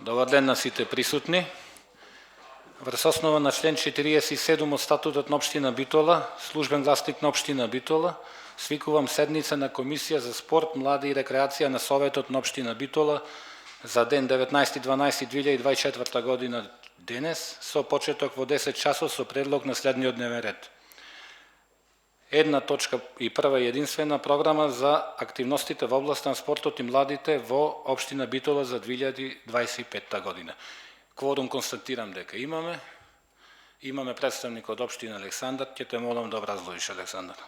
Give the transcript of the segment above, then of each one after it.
Добар ден на сите присутни. Врз основа на член 47 од статутот на општина Битола, службен гласник на општина Битола, свикувам седница на Комисија за спорт, млади и рекреација на Советот на општина Битола за ден 19.12.2024 година денес, со почеток во 10 часот со предлог на следниот дневен ред. Една точка и прва и единствена програма за активностите во областа на спортот и младите во општина Битола за 2025 година. Кворум констатирам дека имаме. Имаме представник од општина Александар, ќе те молам да образложиш, Александар.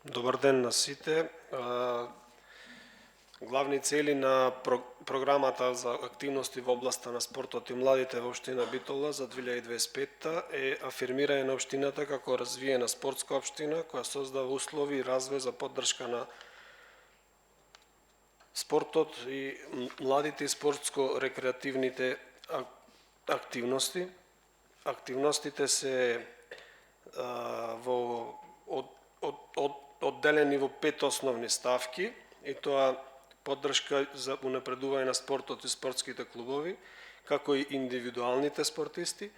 Добар ден на сите. Главни цели на програмата за активности во областа на спортот и младите во општина Битола за 2025 е афирмирање на општината како развиена спортска општина која создава услови и развој за поддршка на спортот и младите и спортско-рекреативните активности. Активностите се одделени во 5 основни ставки, и тоа поддршка за унапредување на спортот и спортските клубови, како и индивидуалните спортисти,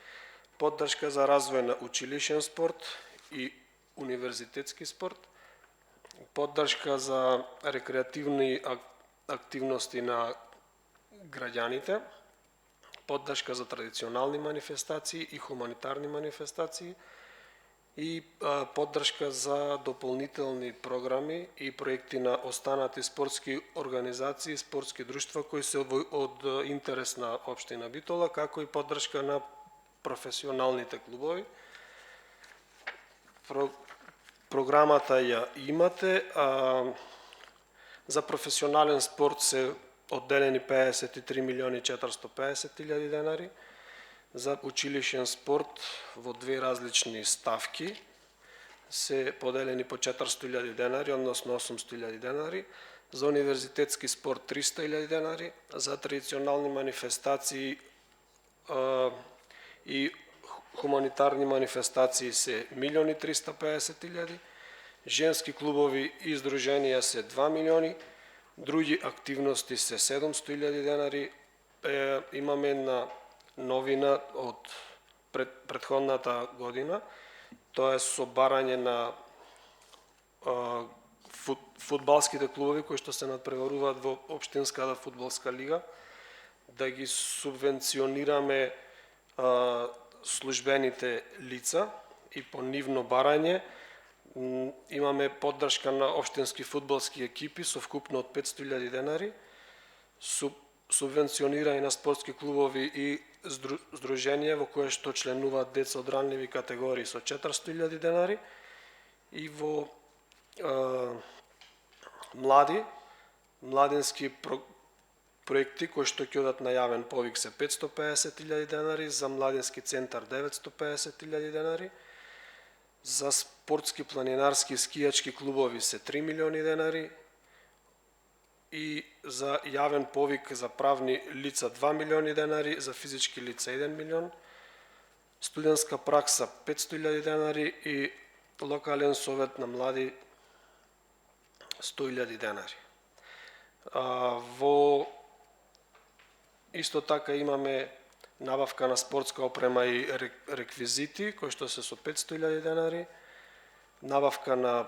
поддршка за развој на училишен спорт и универзитетски спорт, поддршка за рекреативни активности на граѓаните, поддршка за традиционални манифестации и хуманитарни манифестации и поддршка за дополнителни програми и проекти на останати спортски организации, спортски друштва кои се од интерес на општина Битола, како и поддршка на професионалните клубови. Програмата ја имате. За професионален спорт се одделени 53.450.000 денари, за училишен спорт во две различни ставки се поделени по 400.000 денари, односно 800.000 денари, за универзитетски спорт 300.000 денари, за традиционални манифестации и хуманитарни манифестации се 1.350.000, женски клубови и издруженија се 2 милиони, други активности се 700.000 денари. Имаме една новина од предходната година, тоа е собарање на фудбалските клубови кои што се надпреваруваат во општинската фудбалска лига, да ги субвенционираме службените лица и по нивно барање. Имаме поддршка на општински фудбалски екипи со вкупно од 500.000 денари, субвенционирање на спортски клубови и здруженија во кое што членуваат деца од ранливи категории со 400.000 денари, и во младински проекти кои што ќе одат на јавен повик се 550.000 денари, за младински центар 950.000 денари, за спортски планинарски скијачки клубови се 3 милиони денари, и за јавен повик за правни лица 2 милиони денари, за физички лица 1 милион, студентска пракса 500.000 денари и локален совет на млади 100.000 денари. Во исто така имаме набавка на спортска опрема и реквизити кои што се со 500.000 денари, набавка на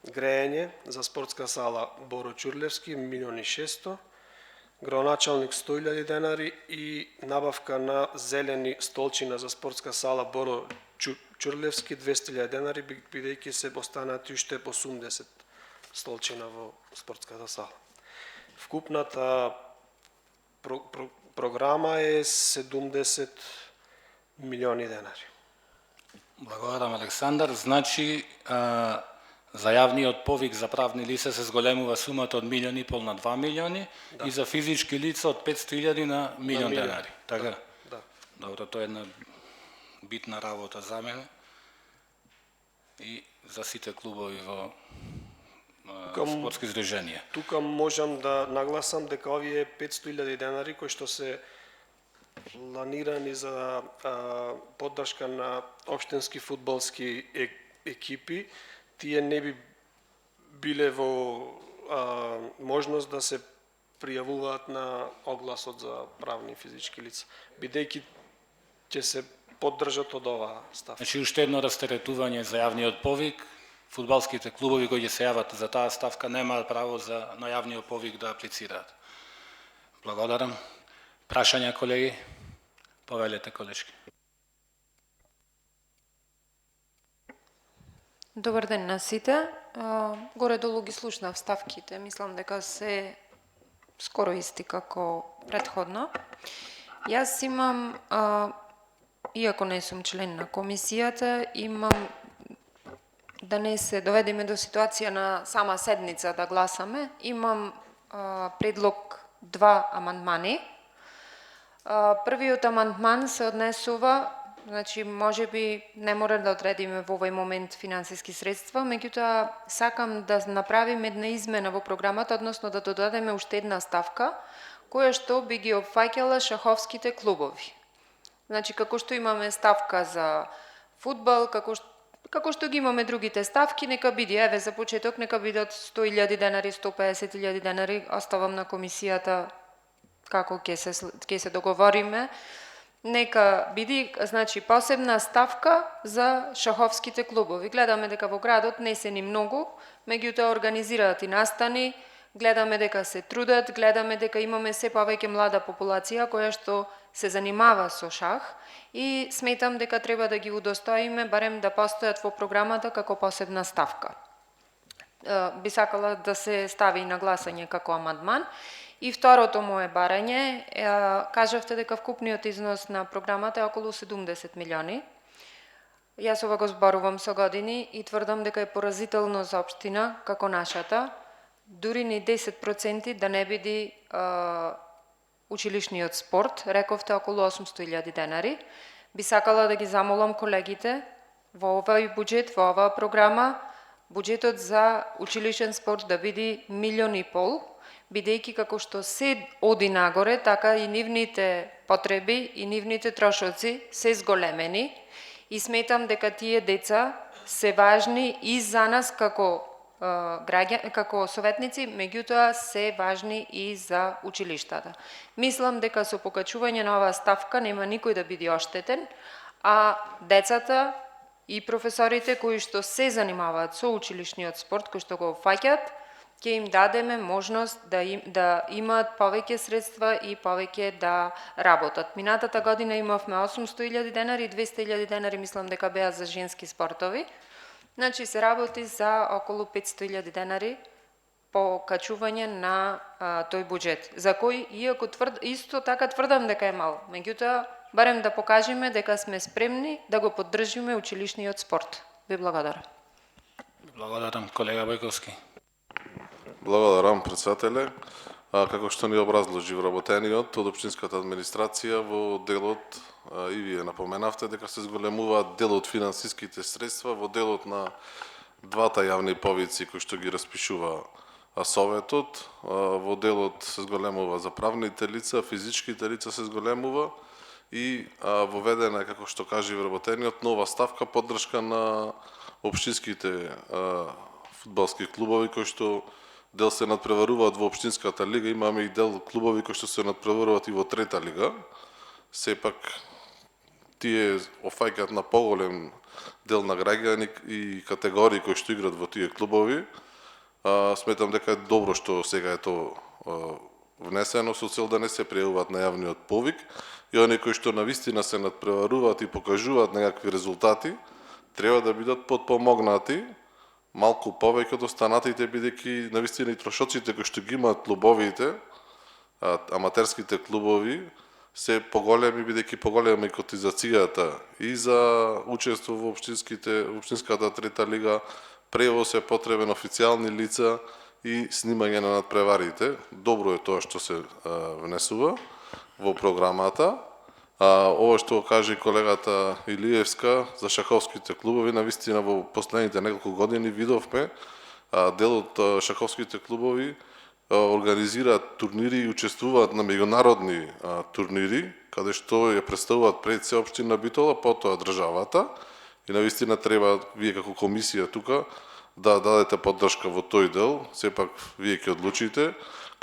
грејење за спортска сала Боро Ќурлевски 1.600.000, градоначалник 100.000 денари и набавка на зелени столчина за спортска сала Боро Ќурлевски 200.000 денари, бидејќи се останати уште 80 столчина во спортската сала. Вкупната програма е 70 милиони денари. Благодарам, Александар. Значи, за јавниот повик за правни лица се зголемува сумата од 1,5 милиони на 2 милиони, да, и за физички лица од 500.000 на милион денари. Така? Да. Добро, тоа е една битна работа за мене и за сите клубови во спортски здруженија. Тука можам да нагласам дека овие 500.000 денари кои што се планирани за поддршка на општински фудбалски екипи, тие не би биле во можност да се пријавуваат на огласот за правни и физички лица, бидејќи ќе се поддржат од оваа ставка. Значи уште едно растеретување за јавниот повик. Фудбалските клубови кои ќе се јават за таа ставка немаат право на јавниот повик да аплицираат. Благодарам. Прашања, колеги? Повелете, колешки. Добар ден на сите. Горе-долу ги слушнав ставките. Мислам дека се скоро исти како претходно. Јас имам, иако не сум член на комисијата, имам да не се доведеме до ситуација на сама седница да гласаме. Имам предлог 2 амандмани. Првиот амандман се однесува, значи можеби не мора да одредиме во овој момент финансиски средства, меѓутоа сакам да направиме една измена во програмата, односно да додадеме уште една ставка, која што би ги опфаќала шаховските клубови. Значи, како што имаме ставка за фудбал, како што ги имаме другите ставки, нека биде, еве за почеток, нека бидат 100.000 денари, 150.000 денари, оставам на комисијата како ќе се договориме. Нека биде, значи, посебна ставка за шаховските клубови. Гледаме дека во градот не се ни многу, меѓутоа организираат и настани, гледаме дека се трудат, гледаме дека имаме се повеќе млада популација која што се занимава со шах и сметам дека треба да ги удостоиме, барем да постојат во програмата како посебна ставка. Би сакала да се стави на гласање како амандман. И второто мое барање, кажавте дека вкупниот износ на програмата е околу 70 милиони. Јас ова го зборувам со години и тврдам дека е поразително за општина како нашата, дури ни 10% да не биде училишниот спорт, рековте околу 800.000 денари. Би сакала да ги замолам колегите во овој буџет, во оваа програма, буџетот за училишен спорт да биде 1,5 милиони, бидејќи како што се оди нагоре, така и нивните потреби и нивните трошоци се зголемени и сметам дека тие деца се важни и за нас како како советници, меѓутоа се важни и за училиштата. Мислам дека со покачување на оваа ставка нема никој да биде оштетен, а децата и професорите кои што се занимаваат со училишниот спорт, кои што го фаќат, ќе им дадеме можност да имаат повеќе средства и повеќе да работат. Минатата година имавме 800.000 денари и 200.000 денари, мислам дека беа за женски спортови. Значи се работи за околу 500.000 денари покачување на тој буџет, за кој, иако исто така тврдам дека е мал, меѓутоа барем да покажеме дека сме спремни да го поддржиме училишниот спорт. Ви благодарам. Благодарам, колега Бојковски. Благодарам, председателе. Како што ни образложи вработениот од општинската администрација во делот, и вие напоменавте дека се зголемуваат дел од финансиските средства во делот на двата јавни повици кои што ги распишува Советот. Во делот се зголемува за правните лица, физичките лица се зголемува и воведена е, како што кажи вработениот, нова ставка поддршка на општинските фудбалски клубови кои што дел се надпреваруваат во општинската лига, имаме и дел клубови кои што се надпреваруваат и во трета лига. Сепак тие офаќаат на поголем дел на граѓани и категории кои што играат во тие клубови. Сметам дека е добро што сега е тоа внесено со цел да не се пријавуваат на јавниот повик и оние кои што навистина се надпреваруваат и покажуваат некакви резултати, треба да бидат подпомогнати малку повеќе од останатите, бидејќи навистина и трошоците кои што ги имаат клубовите, аматерските клубови, се поголеми, бидејќи поголема и котизацијата и за учество во општинската трета лига, превоз е потребен, официјални лица и снимање на надпреварите. Добро е тоа што се внесува во програмата. Ова што каже колегата Илиевска за шаховските клубови, навистина во последните неколку години видовме дел од шаховските клубови организираат турнири и учествуваат на меѓународни турнири, каде што ја представуваат пред се општина Битола, потоа државата. И навистина треба вие како комисија тука да дадете поддршка во тој дел, сепак вие ќе одлучите.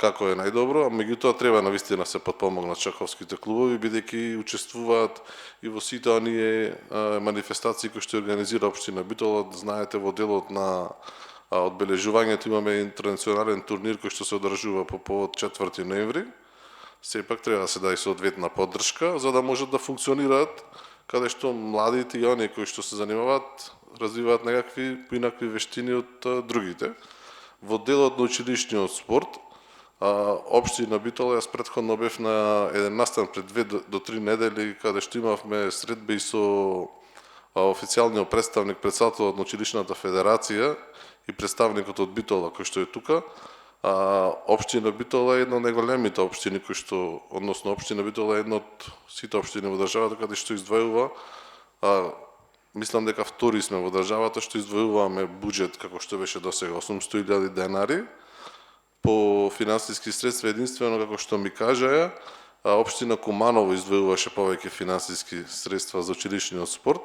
како е најдобро, а меѓутоа треба навистина се подпомогнат шаховските клубови, бидејќи учествуваат и во сите оние манифестации кои што организира општина Битола. Знаете, во делот на одбележувањето имаме интернационален турнир кој што се одржува по повод 4 ноември. Сепак треба да се даде соодветна поддршка за да можат да функционираат, каде што младите и оние кои што се занимаваат развиваат некакви поинакви вештини од другите. Во делот на училишниот спорт, општина Битола, јас претходно бев на еден настан пред 2 до 3 недели, каде што имавме средба и со официјалниот представник, председателот на училишната федерација и представникот од Битола кој што е тука. Општина Битола е една од најголемите општини кои што, односно општина Битола е една од сите општини во државата каде што издвојува, мислам дека втори сме во државата што издвојуваме буџет како што беше досега 800.000 денари по финансиски средства. Единствено, како што ми кажа, општина Куманово издвојуваше повеќе финансиски средства за училишниот спорт,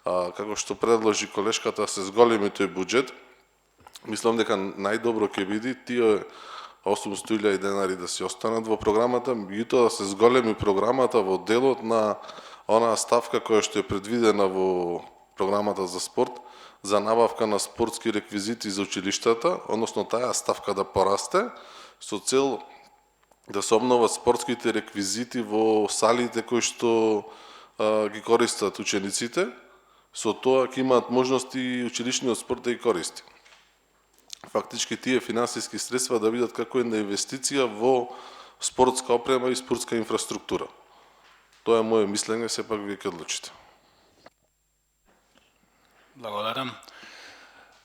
како што предложи колешката се зголеми тој буџет. Мислам дека најдобро ќе биде тие 800.000 денари да се останат во програмата, меѓутоа да се зголеми програмата во делот на онаа ставка која што е предвидена во програмата за спорт за набавка на спортски реквизити за училиштата, односно таа ставка да порасте со цел да се обноват спортските реквизити во салите кои што ги користат учениците, со тоа ќе имаат можности и училишниот спорт да ги користи. Фактички тие финансиски средства да бидат како една инвестиција во спортска опрема и спортска инфраструктура. Тоа е моје мислење, сепак вие ќе одлучите. Благодарам.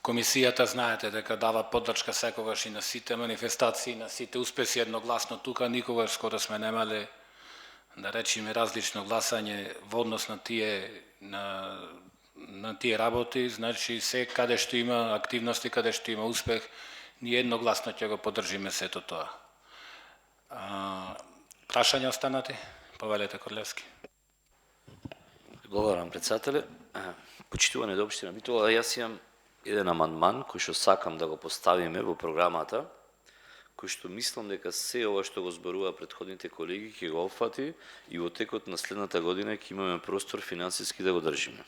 Комисијата знаете дека дава поддршка секогаш и на сите манифестации, на сите успеси едногласно тука, никогаш скоро сме немале да речеме различно гласање во однос на тие работи. Значи се каде што има активности, каде што има успех, ние едногласно ќе го поддржиме сето тоа. Прашања останати? Повелете, Корлевски. Благодарам, председателе. Почитуване до општина Битола, јас имам еден амандман кој што сакам да го поставиме во програмата, кој што мислам дека се ова што го зборува претходните колеги ќе го опфати и во текот на следната година ќе имаме простор финансиски да го држиме.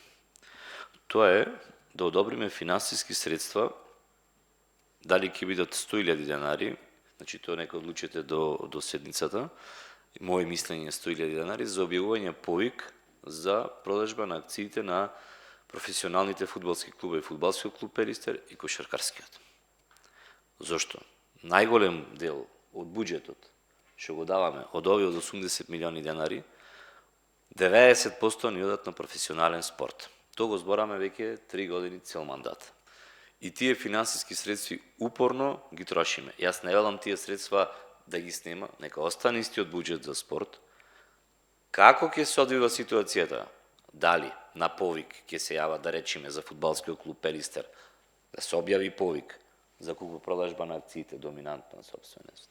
Тоа е да одобриме финансиски средства, дали ќе бидат 100.000 денари, значи тоа нека одлучите до седницата, моје мислење 100.000 денари за објавување повик за продажба на акциите на професионалните фудбалски клубови, фудбалскиот клуб Перистер и кошаркарскиот. Зошто? Најголем дел од буџетот што го даваме од овие 80 милиони денари, 90% ни одат на професионален спорт. Тоа го збораме веќе 3 години цел мандат. И тие финансиски средства упорно ги трошиме. Јас не велам тие средства да ги снема, нека остане истиот буџет за спорт. Како ќе се одвива ситуацијата? Дали на повик ќе се јава, да речеме, за фудбалскиот клуб Перистер, да се објави повик за купо-продажба на акциите, доминантна собственост.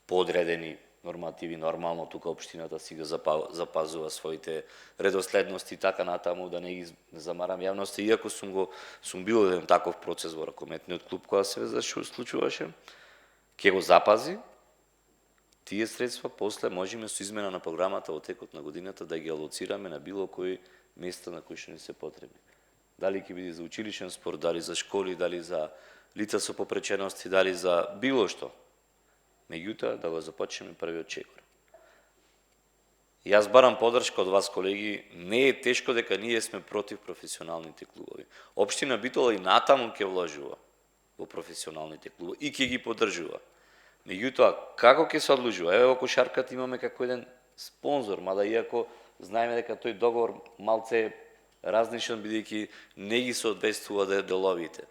Подредени нормативи, нормално тука општината си го запазува своите редоследности и така натаму, да не ги замарам јавноста, иако сум бил еден таков процес во ракометниот клуб кога се случуваше, ќе го запази. Тие средства после можеме со измена на програмата во текот на годината да ги алоцираме на било кои места на кои што ни се потребни. Дали ќе биде за училишен спорт, дали за школи, дали за лица со попречености, дали за било што. Меѓутоа, да го започнеме првиот чекор. Јас барам поддршка од вас, колеги. Не е тешко дека ние сме против професионалните клубови. Општина Битола и натаму ќе вложува во професионалните клубови и ќе ги поддржува. Меѓутоа, како ќе се одлучува? Еве во кошарката имаме како еден спонзор, мада иако знаеме дека тој договор малце различен, бидејќи не ги соодветствува деловите.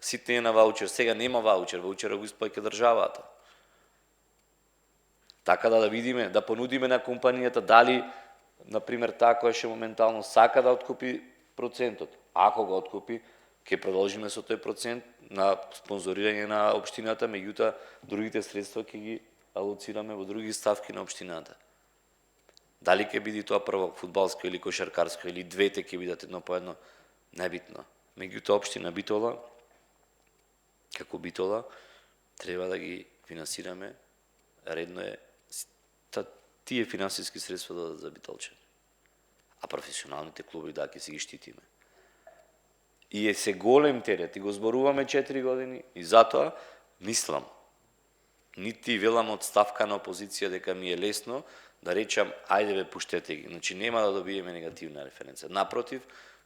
Сите е на ваучер, сега нема ваучер, ваучера го исплаќа државата. Така да видиме, да понудиме на компанијата дали, например, таа која ше моментално сака да откупи процентот. Ако го откупи, ќе продолжиме со тој процент на спонзорирање на општината, меѓутоа другите средства ќе ги алоцираме во други ставки на општината. Дали ќе биде тоа прво фудбалско или кошаркарско, или двете ќе бидат едно по едно, небитно. Меѓутоа општина Битола, како Битола, треба да ги финансираме, редно е тие финансиски средства да дадат за Битолчани. А професионалните клуби да ќе си ги штитиме. И е се голем терет, и го зборуваме 4 години, и затоа мислам, нити велам од ставка на опозиција дека ми е лесно да речам ајде бе пуштете ги. Значи нема да добиеме негативна референца. Напротив,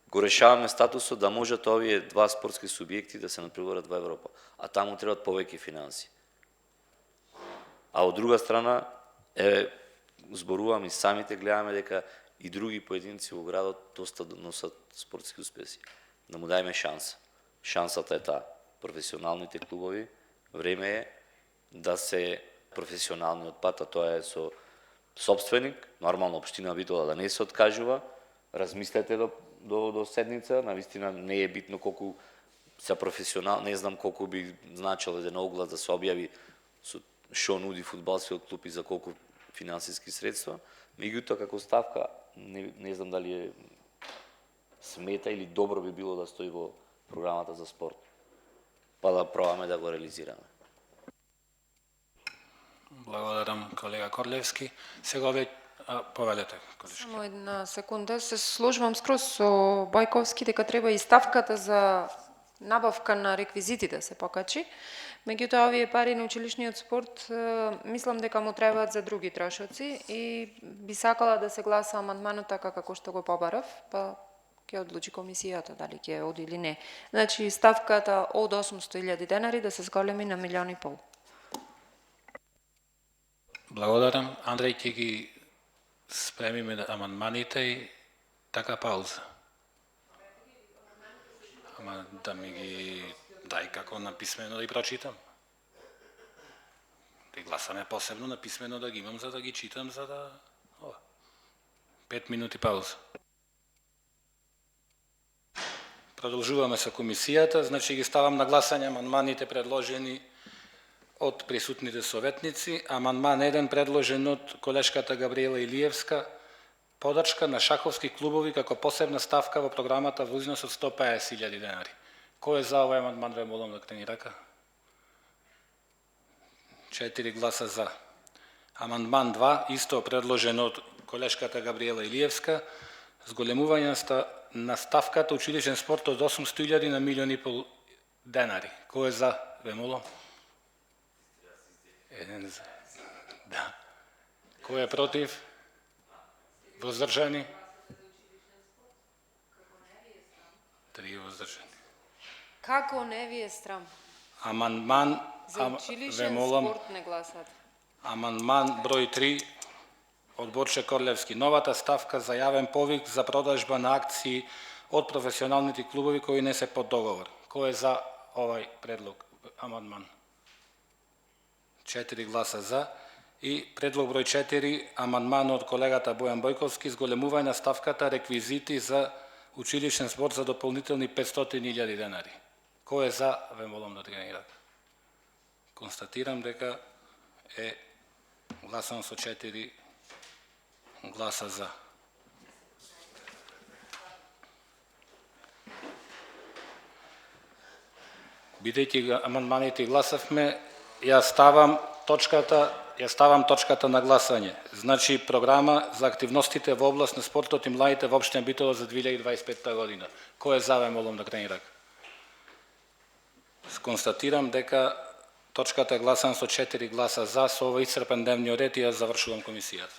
го решаваме статусот да можат овие два спортски субјекти да се натпреварат во Европа, а таму требаат повеќе финанси. А од друга страна, зборувам и самите гледаме дека и други поединци во градот доста носат спортски успеси. Да му дајме шанса. Шансата е таа. Професионалните клубови, време е да се професионални од пат, а тоа е со собственик, нормално општина Битола да не се откажува, размислете до седница, навистина не е битно колку се професионал, не знам колку би значило еден оглас да се објави со шо нуди фудбалскиот клуб и за колку финансиски средства, меѓутоа како ставка не знам дали е смета или добро би било да стои во програмата за спорт. Па да пробаме да го реализираме. Благодарам, колега Корлевски. Сега ве повелете, колешки. Само една секунда, се сложувам скроз со Бајковски дека треба и ставката за набавка на реквизити да се покачи. Меѓутоа, овие пари на училишниот спорт, мислам дека му требаат за други трошоци и би сакала да се гласа амандманот така како што го побарав, па ќе одлучи комисијата дали ќе оди или не. Значи, ставката од 800.000 денари да се зголеми на 1,5 милиони. Благодарам. Андреј, ќе ги спремиме амандманите и така пауза. Ама да ми ги дај како написмено да ги прочитам. Да гласаме посебно написмено да ги имам за да ги читам, за да... 5 минути пауза. Продолжуваме со комисијата, значи ги ставам на гласање амандманите предложени од присутните советници. Амандман 1 предложен од колешката Габриела Илиевска, подршка на шаховски клубови како посебна ставка во програмата во износ од 150.000 денари. Кој е за овој амандман, ве молам да крени рака? 4 гласа за. Амандман 2, исто предложен од колешката Габриела Илиевска, зголемување на ставката училишен спорт од 800.000 на 1,5 милиони денари. Кој е за, ве молам? Еден за. Да. Кој е против? Воздржани? 3 воздржани. Како не ви е срам? Амандман, За ве училишен молам, спорт не гласат. амандман број 3 од Борче Корлевски. Новата ставка за јавен повик за продажба на акции од професионалните клубови кои не се под договор. Кој е за овај предлог, амандман? 4 гласа за. И предлог број 4, амандман од колегата Бојан Бојковски, зголемување на ставката реквизити за училишен спорт за дополнителни 500.000 денари. Кој е за, ве молам да тренирате. Констатирам дека е гласано со 4 гласа за. Бидејќи амандманите гласавме, ја ставам точката на гласање. Значи, програма за активностите во област на спортот и младите во општина Битола за 2025 година. Кој е за, ве молам да крени рака. Констатирам дека точката е гласана со 4 гласа за, со ова исцрпен дневниот ред и ја завршувам комисијата.